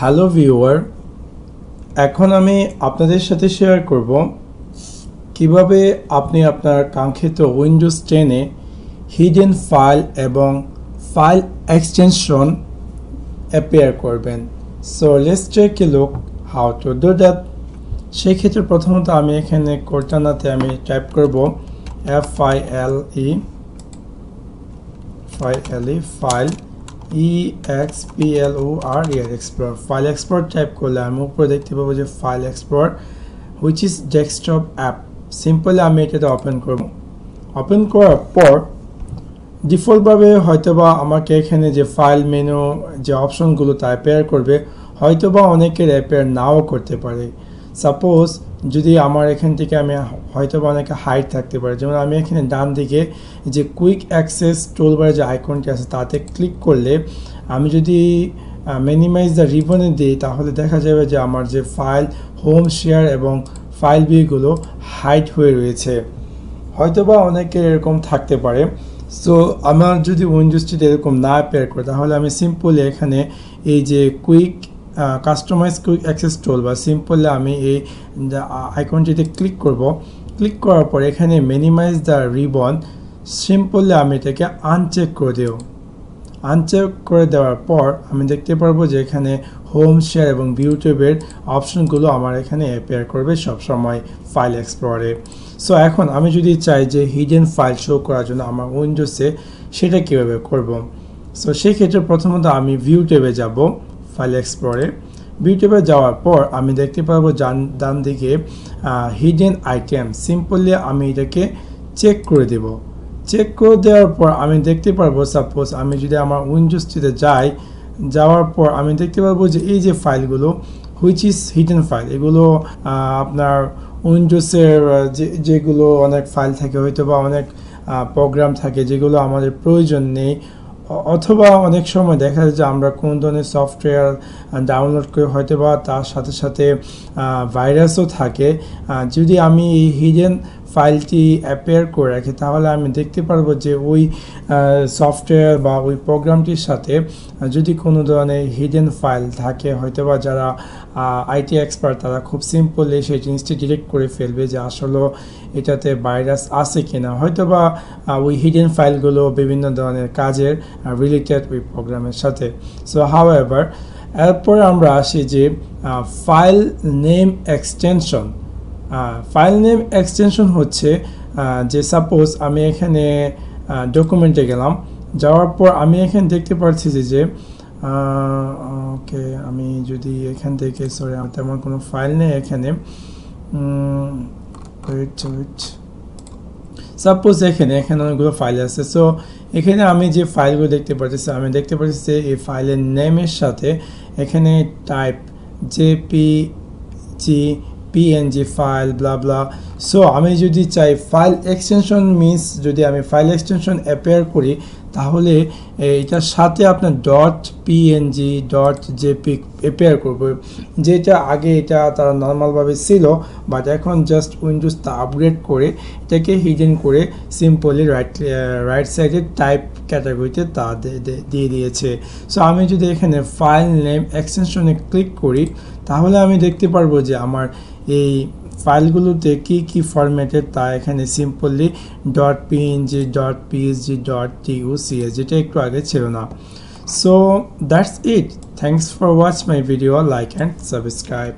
Hello viewer, এখন আমি আপনাদের সাথে শেয়ার করব কিভাবে আপনি আপনার কাঙ্ক্ষিত উইন্ডোজ 10 এ হিডেন ফাইল এবং ফাইল এক্সটেনশন অ্যাপিয়ার করবেন। So let's take a look how to do that. সেই ক্ষেত্রে প্রথমত আমি এখানে কোর্টানাতে আমি টাইপ করব FILE file EXPLOR file explore type করলে আমি উপরে দেখতে পাবো যে file explore which is desktop app. Simply আমি এটাতে ওপেন করব। ওপেন করার পর ডিফল্টভাবে হয়তোবা আমাকে এখানে যে ফাইল মেনু যে অপশনগুলো তা অ্যাপিয়ার করবে, হয়তোবা অনেকের অ্যাপিয়ার নাও করতে পারে। সাপোজ যদি আমার এখান থেকে আমি হয়তোবা অনেকে হাইড থাকতে পারে, যেমন আমি এখানে ডান দিকে যে কুইক অ্যাক্সেস টুলবার যে আইকনটি আছে তাতে ক্লিক করলে আমি যদি মিনিমাইজ দ্য রিবনে দিই তাহলে দেখা যাবে যে আমার যে ফাইল হোম শেয়ার এবং ফাইল ভিউগুলো হাইড হয়ে রয়েছে। হয়তোবা অনেকের এরকম থাকতে পারে। সো আমার যদি উইন্ডোজটিতে এরকম না অ্যাপিয়ার করে তাহলে আমি সিম্পলি এখানে এই যে quick customize quick access tool বা সিম্পলি আমি এই আইকনটিতে ক্লিক করব। ক্লিক করার পর এখানে মিনিমাইজ দ্য রিবন সিম্পলি আমি এটাকে আনচেক করে দেব। আনচেক করে দেওয়ার পর আমি দেখতে পারবো যে এখানে হোম শেয়ার এবং ভিউটিউবের অপশনগুলো আমার এখানে অ্যাপিয়ার করবে সবসময় ফাইল এক্সপ্লোরে। সো এখন আমি যদি চাই যে হিডেন ফাইল শো করার জন্য আমার উইন্ডোজে, সেটা কীভাবে করব। সো সেই ক্ষেত্রে প্রথমত আমি ভিউটিউবে যাব, ফাইল এক্সপ্লোরে। ভিউটিউবে যাওয়ার পর আমি দেখতে পাবো ডান দিকে হিডেন আইটেম। সিম্পলি আমি এটাকে চেক করে দেব। চেক করে দেওয়ার পর আমি দেখতে পারবো, সাপোজ আমি যদি আমার উইন্ডোজটিতে যাওয়ার পর আমি দেখতে পারবো যে এই যে ফাইলগুলো হুইচ ইজ হিডেন ফাইল, এগুলো আপনার উইন্ডোজের যেগুলো অনেক ফাইল থাকে, হয়তো বা অনেক প্রোগ্রাম থাকে যেগুলো আমাদের প্রয়োজন নেই, অথবা অনেক সময় দেখা যায় যে আমরা কোন ধরনের সফটওয়্যার ডাউনলোড করে হয়তো বা তার সাথে সাথে ভাইরাসও থাকে। যদি আমি এই হিডেন ফাইলটি অ্যাপিয়ার করে রাখি তাহলে আমি দেখতে পারবো যে ওই সফটওয়্যার বা ওই প্রোগ্রামটির সাথে যদি কোনো ধরনের হিডেন ফাইল থাকে, হয়তো বা যারা আইটি এক্সপার্ট তারা খুব সিম্পলি সেই জিনিসটি ডিটেক্ট করে ফেলবে যে আসলে এটাতে ভাইরাস আছে কিনা, হয়তো বা ওই হিডেন ফাইলগুলো বিভিন্ন ধরনের কাজের রিলেটেড ওই প্রোগ্রামের সাথে। সো হাউএভার এরপরে আমরা আসি যে file name extension. File name extension হচ্ছে যে সাপোজ আমি এখানে ডকুমেন্টে গেলাম, যাওয়ার পর আমি এখানে দেখতে পাচ্ছি যে ওকে আমি যদি এখান থেকে সরি তেমন কোনো ফাইল নেই এখানে, সাপোজ এখানে অনেকগুলো ফাইল আছে। সো এখানে আমি যে ফাইলগুলো দেখতে পাচ্ছি, আমি দেখতে পাচ্ছি যে এই ফাইলের নেমের সাথে এখানে টাইপ জেপিজি পিএনজি ফাইল ব্লা ব্লা। সো আমি যদি চাই ফাইল এক্সটেনশন মিনস যদি আমি ফাইল এক্সটেনশন অ্যাপিয়ার করি তাহলে এটার সাথে আপনার .png .jpg অ্যাপিয়ার করবে, যেটা আগে এটা তারা নর্মালভাবে ছিল, বাট এখন জাস্ট উইন্ডোজ তা আপগ্রেড করে এটাকে হিডেন করে সিম্পলি রাইট সাইডে টাইপ ক্যাটাগরিতে তা দিয়ে দিয়েছে। সো আমি যদি এখানে ফাইল নেম এক্সটেনশনে ক্লিক করি তাহলে আমি দেখতে পারবো যে আমার এই ফাইলগুলোতে কি ফরম্যাটের তা এখানে সিম্পলি .png .psg .tucs, যেটা একটু আগে ছিল না। So that's it. Thanks for watch my video, like and subscribe.